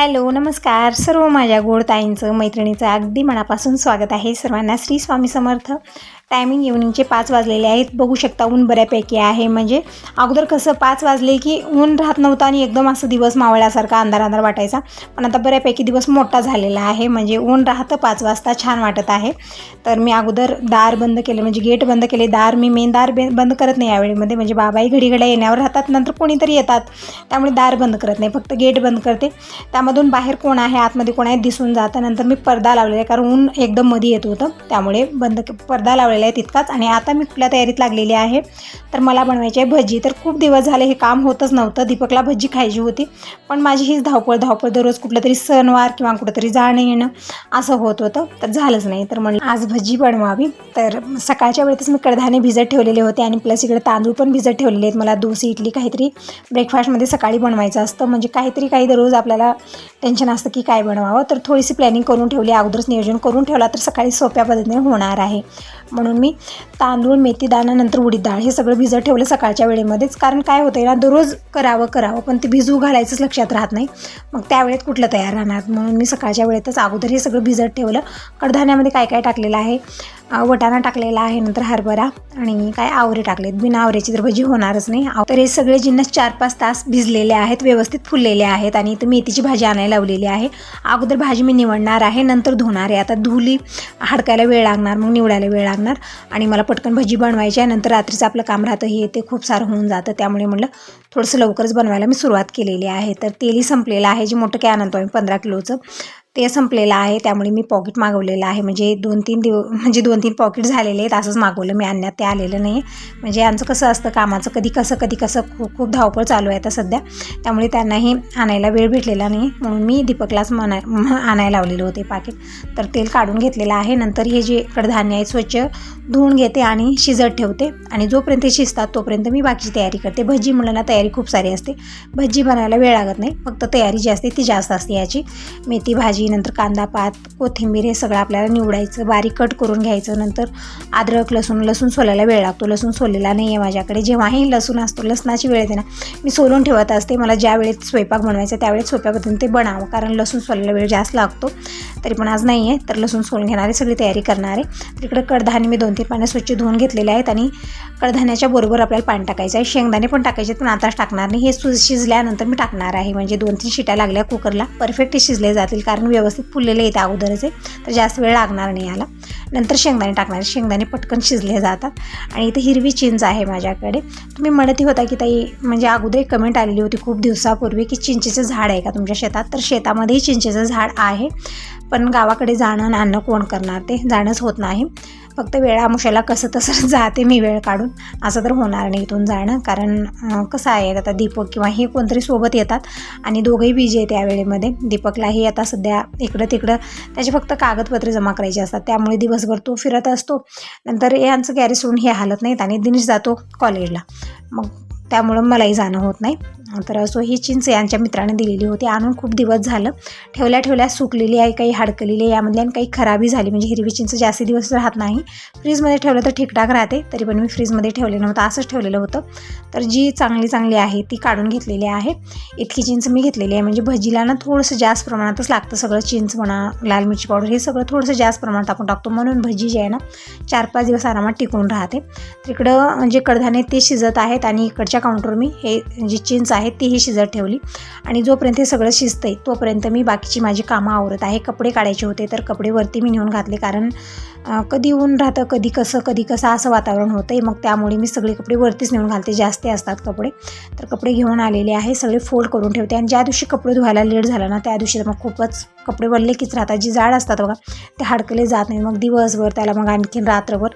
Hello, नमस्कार सर्व माझ्या गोड ताईंचं, मैत्रिणीचं अगदी मनापासून स्वागत आहे. सर्वांना श्री स्वामी समर्थ. टायमिंग इव्हनिंगचे 5 वाजलेले आहेत. बघू शकता ऊन बऱ्यापैकी आहे. म्हणजे अगोदर कसं 5 वाजले की ऊन राहत नव्हतं आणि एकदम असं दिवस मावळल्यासारखा अंधार अंधार वाटायचा. पण आता बऱ्यापैकी दिवस मोठा झालेला आहे. म्हणजे ऊन राहतं 5 वाजता, छान वाटत आहे. तर मी अगोदर दार बंद केले, म्हणजे गेट बंद केले. मी मेन दार बंद करत नाही यावेळेमध्ये. म्हणजे बाबाही घडीघड्या येण्यावर राहतात, नंतर कोणीतरी येतात, त्यामुळे दार बंद करत नाही, फक्त गेट बंद करते. त्यामधून बाहेर कोण आहे, आतमध्ये कोण आहे दिसून जातं. नंतर मी पडदा लावलेला आहे, कारण ऊन एकदम मध्ये येत होतं, त्यामुळे पडदा लावलेला आहे तितकाच. आणि आता मी कुठल्या तयारीत लागलेली आहे, तर मला बनवायची आहे भजी. तर खूप दिवस झाले हे काम होतच नव्हतं. दीपकला भजी खायची होती, पण माझी हीच धावपळ दररोज कुठलं तरी सणवार किंवा कुठंतरी जाणं येणं असं होत होतं, तर झालंच नाही. तर म्हणलं आज भजी बनवावी. तर सकाळच्या वेळेतच मी कडधान्य भिजत ठेवलेले होते आणि प्लस इकडे तांदूळ पण भिजत ठेवलेले आहेत. मला डोसे, इडली काहीतरी ब्रेकफास्टमध्ये सकाळी बनवायचं असतं. म्हणजे काही दररोज आपल्याला टेन्शन असतं की काय बनवावं. तर थोडीशी प्लॅनिंग करून ठेवली, अगोदरच नियोजन करून ठेवला तर सकाळी सोप्या पद्धतीने होणार आहे. म्हणून मी तांदूळ, मेथी दाणा, नंतर उडीद डाळ हे सगळं भिजत ठेवलं सकाळच्या वेळेमध्येच. कारण काय होतं ना, दररोज करावं पण ते भिजू घालायचंच लक्षात राहत नाही, मग त्यावेळेत कुठलं तयार राहणार. म्हणून मी सकाळच्या वेळेतच अगोदर हे सगळं भिजत ठेवलं. कडधान्यामध्ये काय काय टाकलेलं आहे, वटाणा टाकलेला आहे, नंतर हरभरा आणि काय आवरे टाकलेत. बिना आवऱ्याची तर भजी होणारच नाही. तर हे सगळे जिन्नस 4-5 तास भिजलेले आहेत, व्यवस्थित फुललेले आहेत. आणि इथं मेथीची भाजी आणायला लावलेली आहे. अगोदर भाजी मी निवडणार आहे, नंतर धुणार आहे. आता धुली, हडकायला वेळ लागणार, मग निवडायला वेळ लागणार आणि मला पटकन भजी बनवायची आहे. नंतर रात्रीचं आपलं काम राहतं, हे ते खूप सारं होऊन जातं, त्यामुळे म्हटलं थोडंसं लवकरच बनवायला मी सुरुवात केलेली आहे. तर तेलही संपलेलं आहे, जे मोठं कॅन आणतो आम्ही 15 किलोचं, ते संपलेलं आहे. त्यामुळे मी पॉकेट मागवलेलं आहे. म्हणजे 2-3 पॉकेट झालेले आहेत. असंच मागवलं मी, आणण्यात ते आलेलं नाही. म्हणजे यांचं कसं असतं कामाचं, कधी कसं खूप धावपळ चालू आहे आता सध्या, त्यामुळे त्यांनाही आणायला वेळ भेटलेला नाही. म्हणून मी दीपकलाच आणायला लावलेलं होते पाकीट. तर तेल काढून घेतलेलं आहे. नंतर हे जे कडधान्य आहे स्वच्छ धुवून घेते आणि शिजत ठेवते. आणि जोपर्यंत शिजतात तोपर्यंत मी बाकीची तयारी करते. भजी मुलांना तयारी खूप सारी असते, भजी बनायला वेळ लागत नाही, फक्त तयारी जी असते ती जास्त असते याची. मेथी भाजी, नंतर कांदा, पात, कोथिंबीर हे सगळं आपल्याला निवडायचं, बारीक कट करून घ्यायचं. नंतर अद्रक, लसूण सोलायला वेळ लागतो. लसूण सोललेला नाही आहे माझ्याकडे. जेव्हाही लसूण असतो, लसणाची वेळ येते ना, मी सोलून ठेवत असते. मला ज्या वेळेत स्वयंपाक बनवायचा त्यावेळेस सोप्या पद्धतीने ते बनावं, कारण लसूण सोलायला वेळ जास्त लागतो. तरी पण आज नाही आहे, तर लसूण सोलून घेणारे, सगळी तयारी करणारे. तर इकडे कडधान्य मी 2-3 पाण्यात स्वच्छ धुवून घेतलेले आहेत. आणि कडधान्याच्या बरोबर आपल्याला पाणी टाकायचं आहे. शेंगदाणे पण टाकायचे, पण आताच टाकणार नाही. हे शिजल्यानंतर मी टाकणार आहे. म्हणजे 2-3 शिट्या लागल्या कुकरला, परफेक्ट शिजले जातील, कारण व्यवस्थित फुललेले येते अगोदरच आहे, तर जास्त वेळ लागणार नाही याला. नंतर शेंगदाणे टाकणार, शेंगदाणे पटकन शिजले जातात. आणि इथे हिरवी चिंच आहे माझ्याकडे. तुम्ही म्हणत होता की ताई, म्हणजे अगोदर एक कमेंट आलेली होती खूप दिवसापूर्वी की चिंचेचं झाड आहे का तुमच्या शेतात. तर शेतामध्येही चिंचेचं झाड आहे, पण गावाकडे जाणं आणि आणणं कोण करणार, ते जाणंच होत नाही. फक्त वेळामुशाला कसं तसं जाते मी वेळ काढून, असं तर होणार नाही इथून जाणं. कारण कसं आहे, आता दीपक किंवा हे कोणतरी सोबत येतात आणि दोघंही बिझी आहेत त्या वेळेमध्ये. दीपकलाही आता सध्या इकडं तिकडं त्याचे फक्त कागदपत्रे जमा करायचे असतात, त्यामुळे दिवसभर तो फिरत असतो. नंतर यांचं गॅरेज सोडून हे हालत नाहीत आणि दिनेश जातो कॉलेजला, मग त्यामुळं मलाही जाणं होत नाही. तर असो, ही चिंच यांच्या मित्राने दिलेली होती, आणून खूप दिवस झालं. ठेवल्या सुकलेली आहे, काही हडकलेली आहे यामधली, आणि काही खराबी झाली. म्हणजे हिरवी चिंच जास्ती दिवस राहत नाही. फ्रीजमध्ये ठेवलं तर ठीकठाक राहते, तरी पण मी फ्रीजमध्ये ठेवलेलं नव्हतं, असंच ठेवलेलं होतं. तर जी चांगली आहे ती काढून घेतलेली आहे. इतकी चिंच मी घेतलेली आहे. म्हणजे भजीला ना थोडंसं जास्त प्रमाणातच लागतं सगळं, चिंच म्हणा, लाल मिरची पावडर, हे सगळं थोडंसं जास्त प्रमाणात आपण टाकतो, म्हणून भजी जी आहे ना 4-5 दिवस आरामात टिकून राहते. तिकडं म्हणजे कडधान्य ते शिजत आहेत आणि इकडच्या काउंटरवर मी हे जी चिंच आहे तीही शिजत ठेवली. आणि जोपर्यंत हे सगळं शिजतंय तोपर्यंत मी बाकीची माझी कामं आवरत आहे. कपडे काढायचे होते, तर कपडे वरती मी नेऊन घातले, कारण कधी ऊन राहतं, कधी कसं असं वातावरण होतं आहे. मग त्यामुळे मी सगळे कपडे वरतीच नेऊन घालते, जास्त असतात कपडे. तर कपडे घेऊन आलेले आहे, सगळे फोल्ड करून ठेवते. आणि ज्या दिवशी कपडे धुवायला लेट झाला ना, त्या दिवशी मग खूपच कपडे वळले कीच राहतात. जी जाड असतात बघा, ते हडकले जात नाही. मग दिवसभर त्याला, मग आणखीन रात्रभर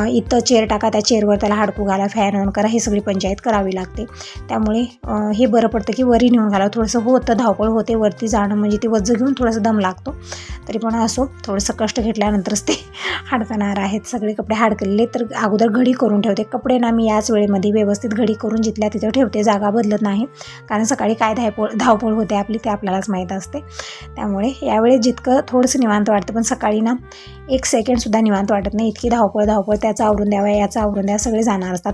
इथं चेअर टाका, त्या चेअरवर त्याला हाडकू घाला, फॅन ऑन करा, ही सगळी पंचायत करावी लागते. त्यामुळे हे बरं पडतं की वरी नेऊन घालावं. थोडंसं होतं, धावपळ होते वरती जाणं, म्हणजे ते वज्ज घेऊन थोडंसं दम लागतो. तरी पण असो, थोडंसं कष्ट घेतल्यानंतरच ते हडकणार आहेत. सगळे कपडे हडकलेले, तर अगोदर घडी करून ठेवते. कपडे ना मी याच वेळेमध्ये व्यवस्थित घडी करून जिथल्या तिथं ठेवते, जागा बदलत नाही, कारण सकाळी काय धावपळ होते आपली ते आपल्यालाच माहीत असते. त्यामुळे यावेळी जितकं थोडंसं निवांत वाटतं, पण सकाळी ना 1 सेकंडसुद्धा निवांत वाटत नाही. इतकी धावपळ, त्याचं आवरून द्यावं, याचं आवरून द्या, सगळे जाणार असतात,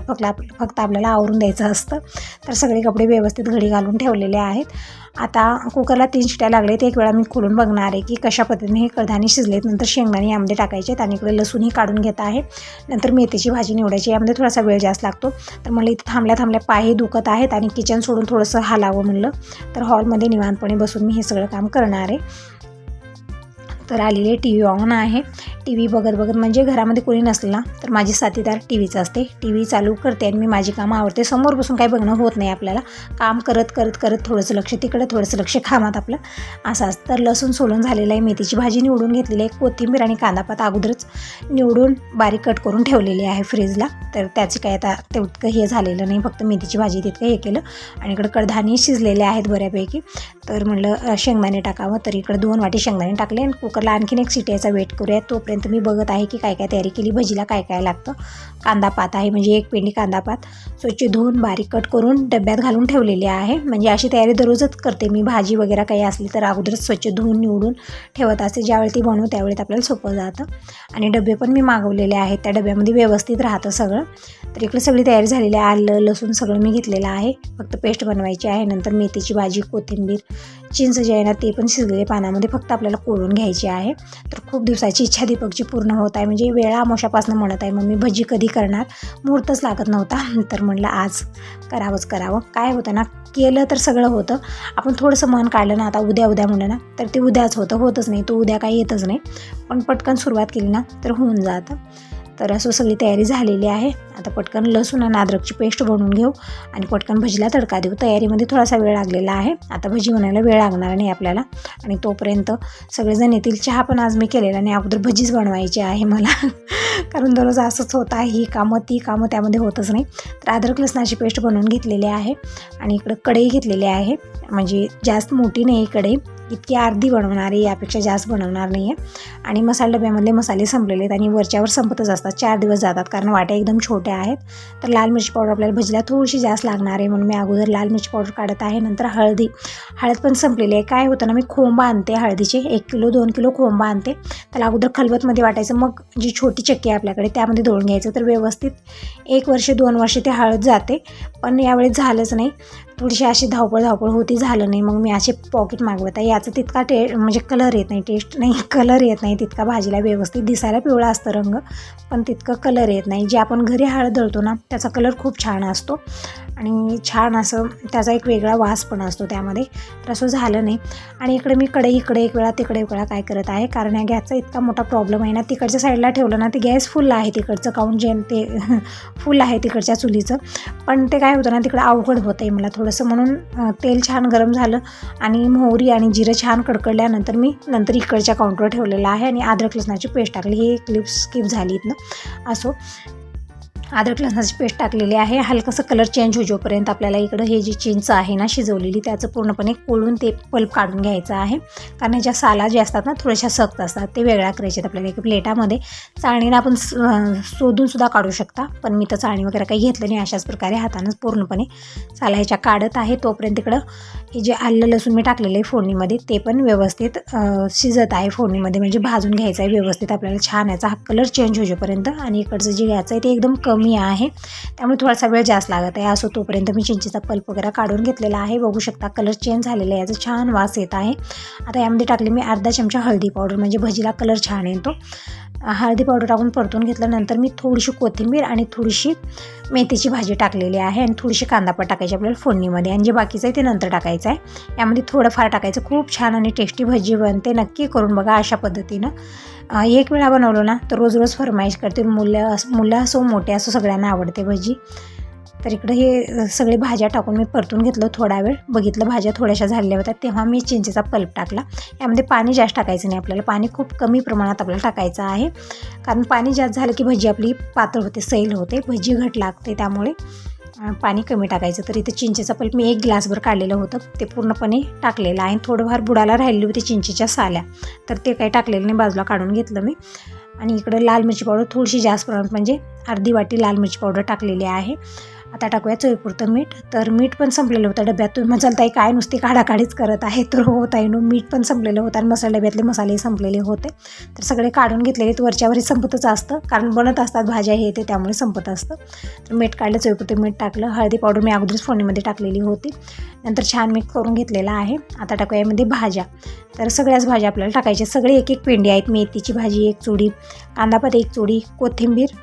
फक्त आपल्याला आवरून द्यायचं असतं. तर सगळे कपडे व्यवस्थित घडी घालून ठेवलेले आहेत. आता कुकरला 3 शिट्या लागलेत. एक वेळा मी खोलून बघणार आहे की कशा पद्धतीने हे कडधान्य शिजलेत. नंतर शेंगदाणे यामध्ये टाकायचे आहेत आणि इकडे लसूणही काढून घेत आहे. नंतर मेथीची भाजी निवडायची. यामध्ये थोडासा वेळ जास्त लागतो. तर मला इथं थांबल्या पायही दुखत आहेत आणि किचन सोडून थोडंसं हालावं म्हणलं. तर हॉलमध्ये निवांतपणे बसून मी हे सगळं काम करणार आहे. तर आलेली TV ऑन आहे. TV बघत म्हणजे घरामध्ये कोणी नसलं ना तर माझी साथीदार TVच असते. TV चालू करते आणि मी माझी कामं आवडते. समोर बसून काही बघणं होत नाही आपल्याला. काम करत थोडंसं लक्ष तिकडं, थोडंसं लक्ष कामात आपलं असं असतं. तर लसूण सोलून झालेलं आहे. मेथीची भाजी निवडून घेतलेली आहे. कोथिंबीर आणि कांदापात अगोदरच निवडून बारीक कट करून ठेवलेली आहे फ्रीजला. तर त्याची काय आता तेवढं हे झालेलं नाही, फक्त मेथीची भाजी तितकं हे केलं. आणि इकडं कडधान्य शिजलेले आहेत बऱ्यापैकी. तर म्हणलं शेंगदाणे टाकावं. तर इकडे 2 वाटी शेंगदाणे टाकले आणि कुकरला आणखीन एक शिटी याचा वेट करूया. तोपर्यंत मी बघत आहे की काय तयारी केली. भजीला काय लागतं. कांदापात आहे, म्हणजे 1 पेंडी कांदापात स्वच्छ धुवून बारीक कट करून डब्यात घालून ठेवलेली आहे. म्हणजे अशी तयारी दररोजच करते मी. भाजी वगैरे काही असली तर अगोदरच स्वच्छ धुवून निवडून ठेवत असते. ज्यावेळी ती बनवू त्यावेळी आपल्याला सोपं जातं. आणि डबे पण मी मागवलेले आहेत. त्या डब्यामध्ये व्यवस्थित राहतं सगळं. तर इकडे सगळी तयारी झालेली आहे. आलं लसूण सगळं मी घेतलेलं आहे. फक्त पेस्ट बनवायची आहे. नंतर मेथीची भाजी, कोथिंबीर, चिंच जे आहे ना ते पण शिजलेल्या पानामध्ये फक्त आपल्याला कोळून घ्यायची आहे. तर खूप दिवसाची इच्छा दीपकची पूर्ण होत आहे. म्हणजे वेळा अमावस्यापासून म्हणत आहे मम्मी भजी कधी करणार. मुहूर्तच लागत नव्हता. तर म्हणलं आज करावं. काय होतं ना, केलं तर सगळं होतं. आपण थोडंसं मन काढलं ना, आता उद्या म्हणलं ना तर ते उद्याच होतच नाही. तो उद्या काही येतच नाही. पण पटकन सुरुवात केली ना तर होऊन जातं. तर असं सगळी तयारी झालेली आहे. आता पटकन लसूण आणि अद्रकची पेस्ट बनवून घेऊ आणि पटकन भजीला तडका देऊ. तयारीमध्ये थोडासा वेळ लागलेला आहे. आता भजी बनायला वेळ लागणार नाही आपल्याला. आणि तोपर्यंत सगळेजण येतील. चहा पण आज मी केलेला नाही. अगोदर भजीच बनवायची आहे मला. कारण दररोज असंच होतं आहे. ही कामं ती कामं त्यामध्ये होतच नाही. तर अद्रक लसणाची पेस्ट बनवून घेतलेली आहे. आणि इकडं कढई घेतलेली आहे. म्हणजे जास्त मोठी नाही कढई, इतकी अर्धी बनवणार आहे, यापेक्षा जास्त बनवणार नाही आहे. आणि मसाला डब्यामधले मसाले संपलेले आहेत आणि वरच्यावर संपतच असतात. 4 दिवस जातात कारण वाट्या एकदम छोट्या आहेत. तर लाल मिरची पावडर आपल्याला भजीला थोडीशी जास्त लागणार आहे म्हणून मी अगोदर लाल मिरची पावडर काढत आहे. नंतर हळद पण संपलेली आहे. काय होतं ना, मी खोंबा आणते हळदीचे. 1 किलो 2 किलो खोंबा आणते. त्याला अगोदर खलबतमध्ये वाटायचं, मग जी छोटी चक्की आहे आपल्याकडे त्यामध्ये दळून घ्यायचं. तर व्यवस्थित 1 वर्ष 2 वर्ष ते हळद जाते. पण यावेळेस झालंच नाही. थोडीशी अशी धावपळ होती, झालं नाही. मग मी असे पॉकेट मागवत आहे. याचं तितका म्हणजे कलर येत नाही, कलर येत नाही तितका भाजीला. व्यवस्थित दिसायला पिवळा असतं रंग, पण तितकं कलर येत नाही. जे आपण घरी हळद दळतो ना त्याचा कलर खूप छान असतो आणि छान असं त्याचा एक वेगळा वास पण असतो त्यामध्ये. तर असं झालं नाही. आणि इकडे मी इकडे एक वेळा तिकडे एक वेळा काय करत आहे, कारण या गॅसचा इतका मोठा प्रॉब्लेम आहे ना. तिकडच्या साईडला ठेवलं ना ते गॅस फुल आहे तिकडचं, काऊन ते फुल आहे तिकडच्या चुलीचं. पण ते काय होतं ना, तिकडं अवघड होतं आहे मला थोडंसं. म्हणून तेल छान गरम झालं आणि मोहरी आणि जिरं छान कडकडल्यानंतर मी नंतर इकडच्या काउंटरवर ठेवलेलं आहे आणि अद्रक लसणाची पेस्ट टाकली. ही क्लिप स्किप झाली इथनं. असो, अद्रक लसणाची पेस्ट टाकलेली आहे. हलकंसं कलर चेंज होईपर्यंत आपल्याला इकडं हे जी चिंच आहे ना शिजवलेली त्याचं पूर्णपणे कोळून ते पल्प काढून घ्यायचं आहे. कारण ह्याच्या साला जे असतात ना थोड्याशा सक्त असतात, ते वेगळ्या करायचे आहेत आपल्याला. एक प्लेटामध्ये चाळणीनं आपण शोधूनसुद्धा काढू शकता, पण मी तर चाळणी वगैरे काही घेतलं नाही. अशाच प्रकारे हातानंच पूर्णपणे साला ह्याच्या काढत आहे. तोपर्यंत इकडं हे जे आलं लसूण मी टाकलेलं आहे फोडणीमध्ये ते पण व्यवस्थित शिजत आहे फोडणीमध्ये. म्हणजे भाजून घ्यायचं आहे व्यवस्थित आपल्याला छान. याचा हा कलर चेंज होईपर्यंत. आणि इकडचं जे घ्यायचं आहे ते एकदम कमी आहे, त्यामुळे थोडासा वेळ जास्त लागत आहे. असो, तोपर्यंत मी चिंचेचा पल्प वगैरे काढून घेतलेला आहे. बघू शकता कलर चेंज झालेला आहे. याचा छान वास येत आहे. आता यामध्ये टाकले मी अर्धा चमचा हळदी पावडर, म्हणजे भजीला कलर छान येतो. हळदी पावडर टाकून परतून घेतल्यानंतर मी थोडीशी कोथिंबीर आणि थोडीशी मेथीची भाजी टाकलेली आहे आणि थोडीशी कांदापात टाकायची आपल्याला फोडणीमध्ये. आणि जे बाकीचं आहे ते नंतर टाकायचं आहे. यामध्ये थोडंफार टाकायचं. खूप छान आणि टेस्टी भजी बनते. नक्की करून बघा अशा पद्धतीनं. एक वेळा बनवलं ना तर रोज फरमाईश करतील. मुलं असो मोठे असो सगळ्यांना आवडते भजी. तर इकडे हे सगळे भाज्या टाकून मी परतून घेतलं. थोडा वेळ बघितलं भाज्या थोड्याशा झालेल्या होत्या, तेव्हा मी चिंचेचा पल्प टाकला. यामध्ये पाणी जास्त टाकायचं नाही आपल्याला. पाणी खूप कमी प्रमाणात आपल्याला टाकायचं आहे, कारण पाणी जास्त झालं की भजी आपली पातळ होते, सैल होते, भजी घट लागते. त्यामुळे पाणी कमी टाकायचं. तर इथं चिंचेचा पल्प मी 1 ग्लासभर काढलेलं होतं, ते पूर्णपणे टाकलेलं आहे. थोडंफार बुडाला राहिली होती चिंचेच्या साल्या, तर ते काही टाकलेलं नाही, बाजूला काढून घेतलं मी. आणि इकडं लाल मिरची पावडर थोडीशी जास्त प्रमाणात, म्हणजे अर्धी वाटी लाल मिरची पावडर टाकलेली आहे. आता टाकूया चवीपुरतं मीठ. तर मीठ पण संपलेलं होतं डब्यात. तुम्ही म्हणाल ताई काय नुसती काढाकाढीच करत आहे, तर हो ताईनो, मीठ पण संपलेलं होतं आणि मसाला डब्यातले मसालेही संपलेले होते. तर सगळे काढून घेतलेले. वरच्यावरही संपतच असतं, कारण बनत असतात भाज्या हे ते, त्यामुळे संपत असतं. तर मीठ काढलं, चवीपुरतं मीठ टाकलं. हळदी पावडर मी अगोदरच फोडणीमध्ये टाकलेली होती. नंतर छान मिक्स करून घेतलेला आहे. आता टाकूया यामध्ये भाज्या. तर सगळ्याच भाज्या आपल्याला टाकायच्या. सगळे एक एक पेंडी आहेत. मेथीची भाजी 1 चुडी, कांदापात 1 चुडी, कोथिंबीर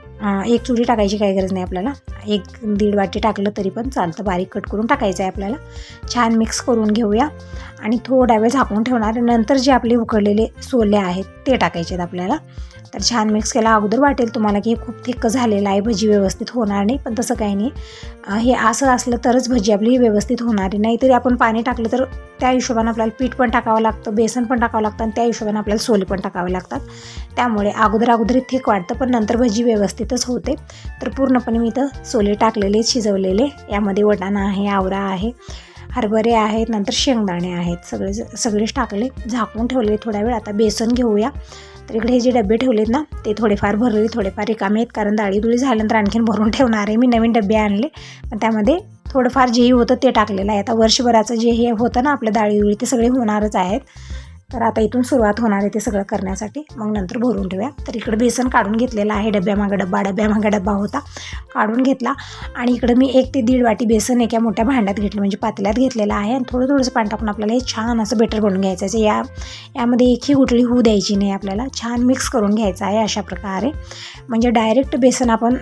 1 चुडी टाकायची काही गरज नाही आपल्याला. 1-1.5 वाटी टाकलं तरी पण चालतं. बारीक कट करून टाकायचं आहे आपल्याला. छान मिक्स करून घेऊया आणि थोडा वेळ झाकून ठेवणार. नंतर जे आपले उकडलेले सोले आहेत ते टाकायचे आहेत आपल्याला. तर छान मिक्स केला. अगोदर वाटेल तुम्हाला की हे खूप थिक्क झालेलं आहे, भजी व्यवस्थित होणार नाही, पण तसं काही नाही. हे असं असलं तरच भजी आपली व्यवस्थित होणार नाही. तरी आपण पाणी टाकलं तर त्या हिशोबाने आपल्याला पीठ पण टाकावं लागतं, बेसन पण टाकावं लागतं आणि त्या हिशोबाने आपल्याला सोले पण टाकावे लागतात. त्यामुळे अगोदर थिक वाटतं, पण नंतर भजी व्यवस्थितच होते. तर पूर्णपणे मी इथं सोले टाकलेले, शिजवलेले. यामध्ये वाटाणा आहे, आवरा आहे, हरभरे आहेत, नंतर शेंगदाणे आहेत. सगळेच टाकले, झाकून ठेवले थोडा वेळ. आता बेसन घेऊया. तर इकडे हे जे डबे ठेवलेत ना, ते थोडेफार भरलेले, थोडेफार रिकामे आहेत, कारण डाळीदुळी झाल्यानंतर आणखीन भरून ठेवणार आहे. मी नवीन डबे आणले, पण त्यामध्ये थोडंफार जेही होतं ते टाकलेलं आहे. आता वर्षभराचं जे हे होतं ना आपलं डाळीदुळी, ते सगळे होणारच आहेत. तर आता इथून सुरुवात होणार आहे ते सगळं करण्यासाठी. मग नंतर भरून ठेवूया. तर इकडे बेसन काढून घेतलेलं आहे. डब्यामागं डब्बा होता, काढून घेतला. आणि इकडे मी 1 ते 1.5 वाटी बेसन एका मोठ्या भांड्यात घेतलं, म्हणजे पातेल्यात घेतलेलं आहे. आणि थोडंसं पाणी टाकून आपल्याला हे छान असं बेटर बनवून घ्यायचं आहे. यामध्ये एकही गुठळी होऊ द्यायची नाही आपल्याला. छान मिक्स करून घ्यायचं आहे अशा प्रकारे. म्हणजे डायरेक्ट बेसन आपण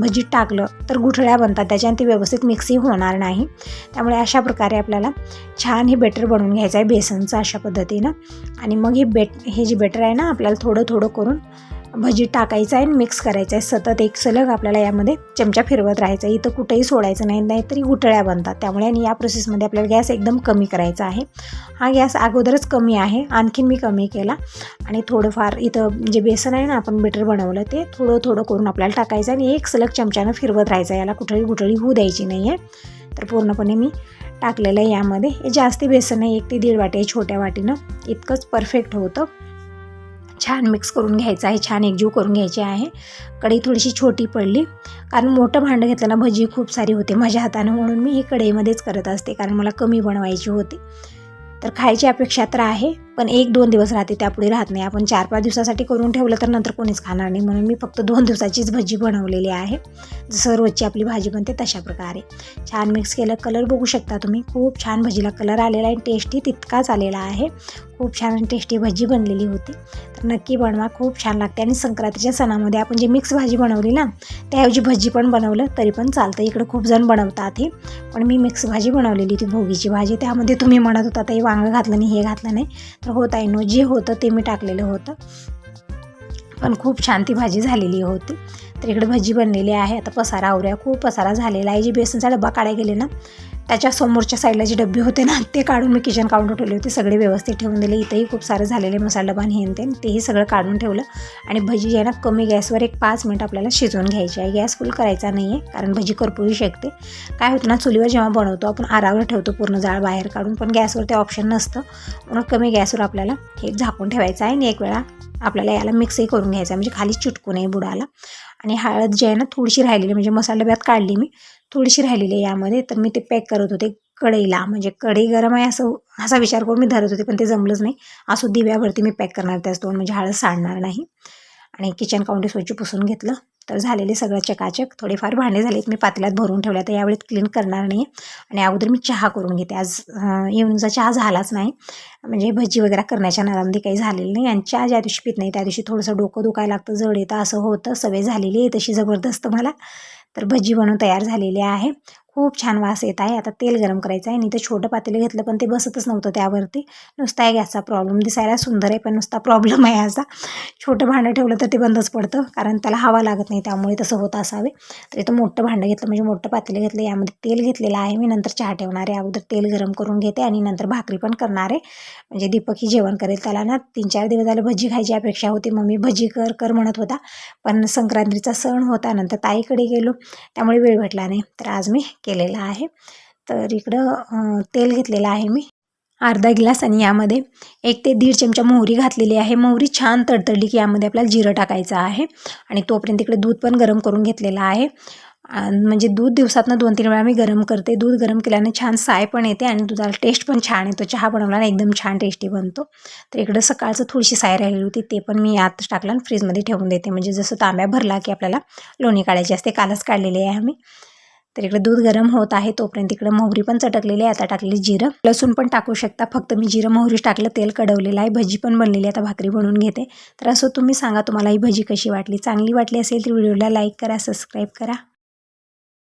भजीत टाकलं तर गुठळ्या बनतात त्याच्या, आणि ती व्यवस्थित मिक्सही होणार नाही. त्यामुळे अशा प्रकारे आपल्याला छान हे बेटर बनवून घ्यायचं आहे बेसनचं अशा पद्धतीनं. आणि मग हे जे बेटर आहे ना, आपल्याला थोडं करून भजीत टाकायचं आहे आणि मिक्स करायचं आहे. सतत एक सलग आपल्याला यामध्ये चमचा फिरवत राहायचा आहे. इथं कुठेही सोडायचं नाही, नाहीतरी गुठळ्या बनतात. त्यामुळे आणि या प्रोसेसमध्ये आपल्याला गॅस एकदम कमी करायचा आहे. हा गॅस अगोदरच कमी आहे, आणखीन मी कमी केला. आणि थोडंफार इथं जे बेसन आहे ना आपण बेटर बनवलं, ते थोडं करून आपल्याला टाकायचं आणि एक सलग चमच्यानं फिरवत राहायचं. याला गुठळी होऊ द्यायची नाही आहे. तर पूर्णपणे मी टाकलेलं आहे यामध्ये. हे जास्ती बेसन आहे, 1 ते 1.5 वाटी छोट्या वाटीनं, इतकंच परफेक्ट होतं. छान मिक्स करून घ्यायचं आहे, छान एकजीव करून घ्यायची आहे. कढई थोडीशी छोटी पडली, कारण मोठं भांडं घेतलं ना भजी खूप सारी होते माझ्या हातानं, म्हणून मी ही कढईमध्येच करत असते, कारण मला कमी बनवायची होती. तर खायची अपेक्षा तर आहे, पण 1-2 दिवस राहते, त्यापुढे राहत नाही. आपण 4-5 दिवसासाठी करून ठेवलं तर नंतर कोणीच खाणार नाही, म्हणून मी फक्त 2 दिवसाचीच भजी बनवलेली आहे. जसं रोजची आपली भाजी बनते तशा प्रकारे. छान मिक्स केलं. कलर बघू शकता तुम्ही, खूप छान भजीला कलर आलेला आहे. टेस्टही तितकाच आलेला आहे. खूप छान टेस्टी भजी बनलेली होती. तर नक्की बनवा, खूप छान लागते. आणि संक्रांतीच्या सणामध्ये आपण जे मिक्स भाजी बनवली ना, त्याऐवजी भजी पण बनवलं तरी पण चालतं. इकडे खूप जण बनवतात हे, पण मी मिक्स भाजी बनवलेली होती, भोगीची भाजी. त्यामध्ये तुम्ही म्हणत होता ते वांगं घातलं नाही, हे घातलं नाही, तर होत आहे नो, जे होतं ते मी टाकलेलं होतं, पण खूप छान ती भाजी झालेली होती. तर इकडे भजी बनलेली आहे. आता पसारा आवरूया. खूप पसारा झालेला आहे. जे बेसनचा डब्बा काढायला गेले ना, त्याच्या समोरच्या साईडला जे डबे होते ना, ते काढून मी किचन काउंटर ठेवले होते, सगळे व्यवस्थित ठेवून दिले. इथंही खूप सारं झालेले मसाला डबा हे तेही सगळं काढून ठेवलं. आणि भजी जे आहे ना, कमी गॅसवर 5 मिनिट आपल्याला शिजवून घ्यायची आहे. गॅस फुल करायचा नाही आहे, कारण भजी करपूही शकते. काय होतं ना, चुलीवर जेव्हा बनवतो आपण आरावर ठेवतो पूर्ण जाळ बाहेर काढून, पण गॅसवर ते ऑप्शन नसतं, म्हणून कमी गॅसवर आपल्याला हे झाकून ठेवायचं आहे. आणि एक वेळा आपल्याला याला मिक्सही करून घ्यायचं आहे, म्हणजे खाली चिटकू नये बुडाला. आणि हळद जी आहे ना, थोडीशी राहिलेली, म्हणजे मसाला डब्यात काढली मी, थोडीशी राहिलेली आहे यामध्ये. तर मी ते पॅक करत होते कढईला, म्हणजे कढई गरम आहे असा विचार करून मी धरत होते, पण ते जमलंच नाही. असं दिव्यावरती मी पॅक करणार त्याच दोन, म्हणजे हळद सांडणार नाही. आणि किचन काउंटर स्वच्छ पुसून घेतलं. तर झालेले सगळं चकाचक. थोडेफार भांडे झालेत, मी पातेल्यात भरून ठेवल्या, तर यावेळी क्लीन करणार नाही. आणि अगोदर मी चहा करून घेते. आज इव्हनिंगचा चहा झालाच नाही, म्हणजे भजी वगैरे करण्याच्या नादामध्ये काही झालेलं नाही. आणि चहा ज्या दिवशी पित नाही त्या दिवशी थोडंसं डोकं दुखायला लागतं, जड येतं, असं होतं. सवय झालेली आहे तशी जबरदस्त मला. तर भजी बनवून तयार झालेली आहे. खूप छान वास येत आहे. आता तेल गरम करायचं आहे. आणि ते छोटं पातेलं घेतलं, पण ते बसतच नव्हतं त्यावरती. नुसता आहे गॅसचा प्रॉब्लेम. दिसायला सुंदर आहे, पण नुसता प्रॉब्लेम आहे असा. छोटं भांडं ठेवलं तर ते बंदच पडतं, कारण त्याला हवा लागत नाही, त्यामुळे तसं होत असावे. तर इथं मोठं भांडं घेतलं, म्हणजे मोठं पातेलं घेतलं. यामध्ये तेल घेतलेलं आहे मी. नंतर चहा ठेवणार आहे. अगोदर तेल गरम करून घेते आणि नंतर भाकरी पण करणार आहे. म्हणजे दीपकही जेवण करेल. त्याला ना 3-4 दिवस झाले भजी खायची अपेक्षा होती. मम्मी भजी कर म्हणत होता, पण संक्रांतीचा सण होता, नंतर ताईकडे गेलो, त्यामुळे वेळ भेटला नाही. तर आज मी केलेला आहे. तर इकडं तेल घेतलेलं आहे मी अर्धा ग्लास, आणि यामध्ये 1 ते 1.5 चमचा मोहरी घातलेली आहे. मोहरी छान तडतडली की यामध्ये आपल्याला जिरं टाकायचं आहे. आणि तोपर्यंत इकडे दूध पण गरम करून घेतलेलं आहे. म्हणजे दूध दिवसातनं 2-3 वेळा मी गरम करते. दूध गरम केल्याने छान साय पण येते आणि दुधाला टेस्ट पण छान येतो. चहा बनवला ना एकदम छान टेस्टी बनतो. तर इकडं सकाळचं थोडीशी साय राहिलेली होती, ते पण मी आतच टाकलं आणि फ्रीजमध्ये ठेवून देते. म्हणजे जसं तांब्या भरला की आपल्याला लोणी काढायची असते. कालच काढलेली आहे आम्ही. तर इकडे दूध गरम होत आहे तोपर्यंत इकडे मोहरी पण चटकलेली आहे. आता टाकलेली जिरं, लसूण पण टाकू शकता. फक्त मी जिरं मोहरीच टाकलं. तेल कडवलेलं आहे. भजी पण बनलेली आहे. आता भाकरी बनवून घेते. तर असं तुम्ही सांगा तुम्हाला ही भजी कशी वाटली. चांगली वाटली असेल तर व्हिडिओला लाईक करा, सबस्क्राईब करा.